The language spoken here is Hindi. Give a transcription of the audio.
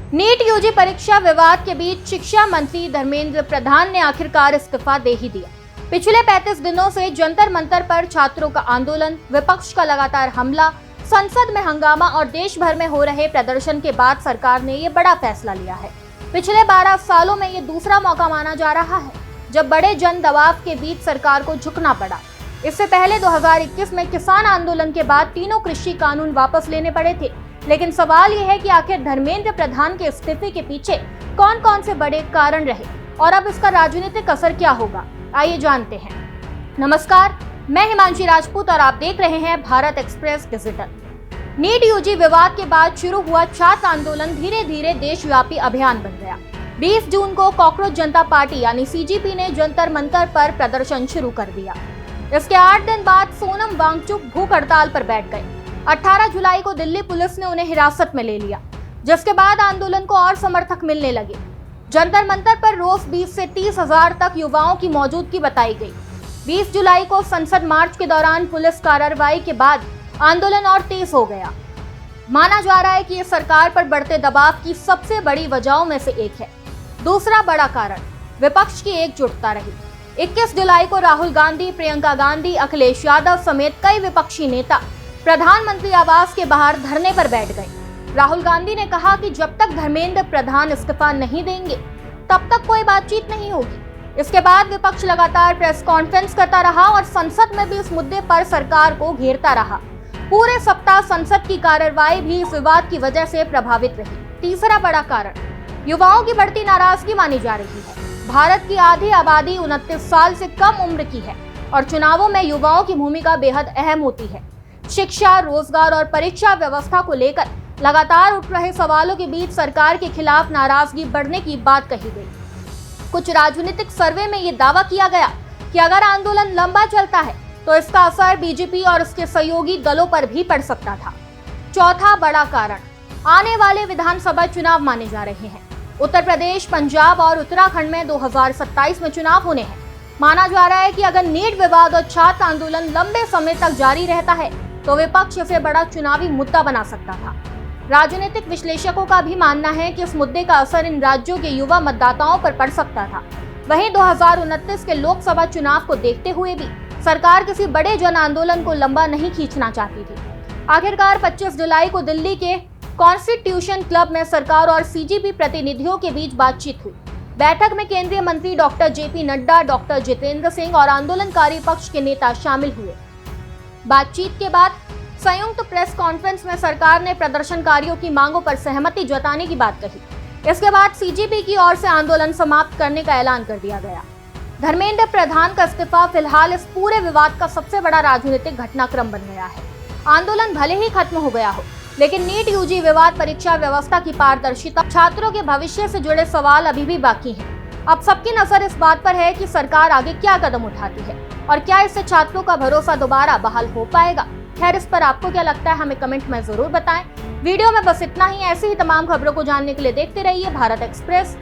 नीट यूजी परीक्षा विवाद के बीच शिक्षा मंत्री धर्मेंद्र प्रधान ने आखिरकार इस्तीफा दे ही दिया। पिछले 35 दिनों से जंतर मंतर पर छात्रों का आंदोलन, विपक्ष का लगातार हमला, संसद में हंगामा और देश भर में हो रहे प्रदर्शन के बाद सरकार ने ये बड़ा फैसला लिया है। पिछले 12 सालों में ये दूसरा मौका माना जा रहा है जब बड़े जन दबाव के बीच सरकार को झुकना पड़ा। इससे पहले 2021 में किसान आंदोलन के बाद तीनों कृषि कानून वापस लेने पड़े थे। लेकिन सवाल यह है कि आखिर धर्मेंद्र प्रधान के इस्तीफे के पीछे कौन कौन से बड़े कारण रहे और अब इसका राजनीतिक असर क्या होगा, आइए जानते हैं। नमस्कार, मैं हिमांशी राजपूत और आप देख रहे हैं Bharat express digital. NEET UG विवाद के बाद शुरू हुआ छात्र आंदोलन धीरे धीरे देशव्यापी अभियान बन गया। 20 जून को कॉकरोच जनता पार्टी यानी सीजेपी ने जंतर मंतर पर प्रदर्शन शुरू कर दिया। इसके 8 दिन बाद सोनम वांगचुक भूख हड़ताल पर बैठ गए। 18 जुलाई को दिल्ली पुलिस ने उन्हें हिरासत में ले लिया, जिसके बाद आंदोलन को और समर्थक मिलने लगे। जंतर मंतर पर रोज 20 से 30 हजार तक युवाओं की मौजूदगी बताई गई। 20 जुलाई को संसद मार्च के दौरान पुलिस कार्रवाई के बाद आंदोलन और तेज हो गया। माना जा रहा है कि ये सरकार पर बढ़ते दबाव की सबसे बड़ी वजहों में से एक है। दूसरा बड़ा कारण विपक्ष की एकजुटता रही। 21 जुलाई को राहुल गांधी, प्रियंका गांधी, अखिलेश यादव समेत कई विपक्षी नेता प्रधानमंत्री आवास के बाहर धरने पर बैठ गए। राहुल गांधी ने कहा कि जब तक धर्मेंद्र प्रधान इस्तीफा नहीं देंगे तब तक कोई बातचीत नहीं होगी। इसके बाद विपक्ष लगातार प्रेस कॉन्फ्रेंस करता रहा और संसद में भी इस मुद्दे पर सरकार को घेरता रहा। पूरे सप्ताह संसद की कार्यवाही भी इस विवाद की वजह से प्रभावित रही। तीसरा बड़ा कारण युवाओं की बढ़ती नाराजगी मानी जा रही है। भारत की आधी आबादी 29 साल से कम उम्र की है और चुनावों में युवाओं की भूमिका बेहद अहम होती है। शिक्षा, रोजगार और परीक्षा व्यवस्था को लेकर लगातार उठ रहे सवालों के बीच सरकार के खिलाफ नाराजगी बढ़ने की बात कही गई। कुछ राजनीतिक सर्वे में ये दावा किया गया कि अगर आंदोलन लंबा चलता है तो इसका असर बीजेपी और उसके सहयोगी दलों पर भी पड़ सकता था। चौथा बड़ा कारण आने वाले विधानसभा चुनाव माने जा रहे हैं। उत्तर प्रदेश, पंजाब और उत्तराखंड में 2027 में चुनाव होने हैं। माना जा रहा है कि अगर नीट विवाद और छात्र आंदोलन लंबे समय तक जारी रहता है तो विपक्ष इसे बड़ा चुनावी मुद्दा बना सकता था। राजनीतिक विश्लेषकों का भी मानना है कि इस मुद्दे का असर इन राज्यों के युवा मतदाताओं पर पड़ सकता था। वहीं 2029 के लोकसभा चुनाव को देखते हुए भी सरकार किसी बड़े जन आंदोलन को लंबा नहीं खींचना चाहती थी। आखिरकार 25 जुलाई को दिल्ली के कॉन्स्टिट्यूशन क्लब में सरकार और सीजेपी प्रतिनिधियों के बीच बातचीत हुई। बैठक में केंद्रीय मंत्री doctor JP Nadda, doctor Jitendra Singh और आंदोलनकारी पक्ष के नेता शामिल हुए। बातचीत के बाद संयुक्त प्रेस कॉन्फ्रेंस में सरकार ने प्रदर्शनकारियों की मांगों पर सहमति जताने की बात कही। इसके बाद सीजेपी की ओर से आंदोलन समाप्त करने का ऐलान कर दिया गया। धर्मेंद्र प्रधान का इस्तीफा फिलहाल इस पूरे विवाद का सबसे बड़ा राजनीतिक घटनाक्रम बन गया है। आंदोलन भले ही खत्म हो गया हो, लेकिन नीट यूजी विवाद, परीक्षा व्यवस्था की पारदर्शिता, छात्रों के भविष्य से जुड़े सवाल अभी भी बाकी हैं। अब सबकी नजर इस बात पर है कि सरकार आगे क्या कदम उठाती है और क्या इससे छात्रों का भरोसा दोबारा बहाल हो पाएगा। खैर, इस पर आपको क्या लगता है हमें कमेंट में जरूर बताएं। वीडियो में बस इतना ही। ऐसी ही तमाम खबरों को जानने के लिए देखते रहिए भारत एक्सप्रेस।